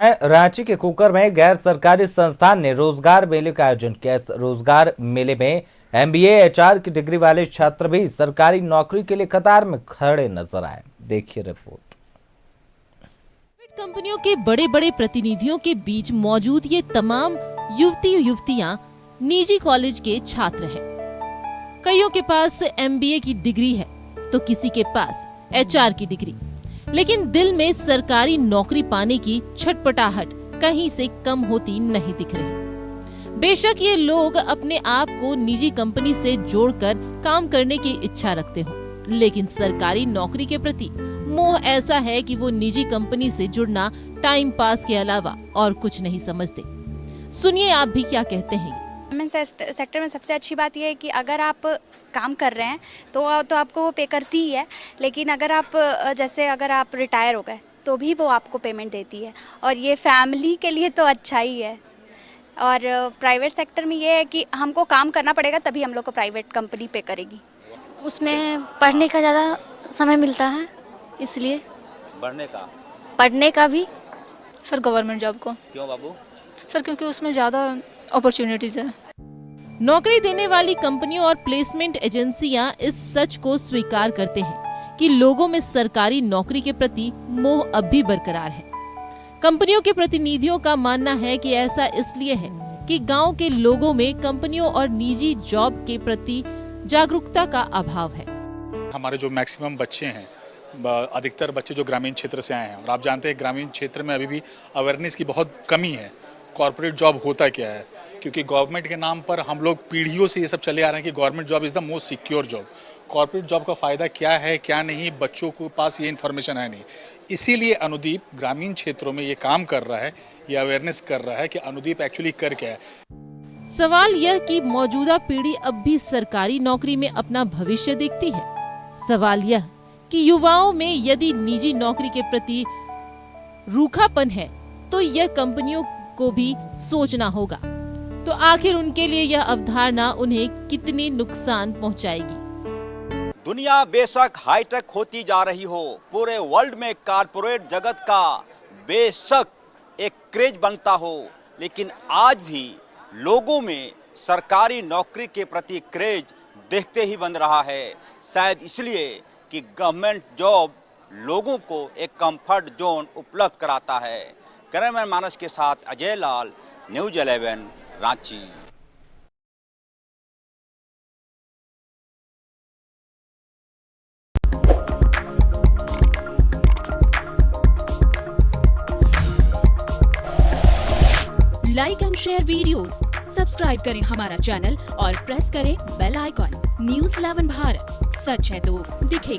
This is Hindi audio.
रांची के कुकर में गैर सरकारी संस्थान ने रोजगार मेले का आयोजन किया। इस रोजगार मेले में एमबीए एचआर की डिग्री वाले छात्र भी सरकारी नौकरी के लिए कतार में खड़े नजर आए। देखिए रिपोर्ट। कंपनियों के बड़े बड़े प्रतिनिधियों के बीच मौजूद ये तमाम युवतियां निजी कॉलेज के छात्र हैं। कईयों के पास एमबीए की डिग्री है तो किसी के पास एचआर की डिग्री, लेकिन दिल में सरकारी नौकरी पाने की छटपटाहट कहीं से कम होती नहीं दिख रही। बेशक ये लोग अपने आप को निजी कंपनी से जोड़कर काम करने की इच्छा रखते हो, लेकिन सरकारी नौकरी के प्रति मोह ऐसा है कि वो निजी कंपनी से जुड़ना टाइम पास के अलावा और कुछ नहीं समझते। सुनिए आप भी क्या कहते हैं। गवर्नमेंट सेक्टर में सबसे अच्छी बात यह है कि अगर आप काम कर रहे हैं तो आपको वो पे करती ही है, लेकिन अगर आप रिटायर हो गए तो भी वो आपको पेमेंट देती है, और ये फैमिली के लिए तो अच्छा ही है। और प्राइवेट सेक्टर में ये है कि हमको काम करना पड़ेगा तभी हम लोग को प्राइवेट कंपनी पे करेगी। उसमें पढ़ने का ज़्यादा समय मिलता है, इसलिए पढ़ने का भी। सर गवर्नमेंट जॉब को। क्यों बाबू? सर क्योंकि उसमें ज़्यादा अपॉर्चुनिटीज है। नौकरी देने वाली कंपनियों और प्लेसमेंट एजेंसियां इस सच को स्वीकार करते हैं कि लोगों में सरकारी नौकरी के प्रति मोह अब भी बरकरार है। कंपनियों के प्रतिनिधियों का मानना है कि ऐसा इसलिए है कि गांव के लोगों में कंपनियों और निजी जॉब के प्रति जागरूकता का अभाव है। हमारे जो मैक्सिमम बच्चे हैं, अधिकतर बच्चे जो ग्रामीण क्षेत्र से आए हैं, और आप जानते हैं ग्रामीण क्षेत्र में अभी भी अवेयरनेस की बहुत कमी है। कॉर्पोरेट जॉब होता क्या है, क्योंकि गवर्नमेंट के नाम पर हम लोग पीढ़ियों से ये सब चले आ रहे हैं कि government job is the most secure job. Corporate job का फ़ायदा क्या है क्या नहीं, बच्चों को पास ये इन्फॉर्मेशन है नहीं। इसीलिए अनुदीप ग्रामीण क्षेत्रों में ये काम कर रहा है, ये अवेयरनेस कर रहा है कि अनुदीप एक्चुअली कर क्या है। सवाल यह कि मौजूदा पीढ़ी अब भी सरकारी नौकरी में अपना भविष्य देखती है। सवाल यह कि युवाओं में यदि निजी नौकरी के प्रति रूखापन है तो यह कंपनियों को भी सोचना होगा। तो आखिर उनके लिए यह अवधारणा उन्हें कितनी नुकसान पहुंचाएगी। दुनिया बेशक हाईटेक होती जा रही हो, पूरे वर्ल्ड में कारपोरेट जगत का बेशक एक क्रेज बनता हो, लेकिन आज भी लोगों में सरकारी नौकरी के प्रति क्रेज देखते ही बन रहा है। शायद इसलिए कि गवर्नमेंट जॉब लोगों को एक कंफर्ट जोन उपलब्ध कराता है। कैमरामैन मानस के साथ Ajay Lal, news 11 Ranchi. Like and share videos, subscribe करें हमारा चैनल और प्रेस करें बेल आइकॉन। न्यूज़ 11 भारत, सच है तो दिखेगा।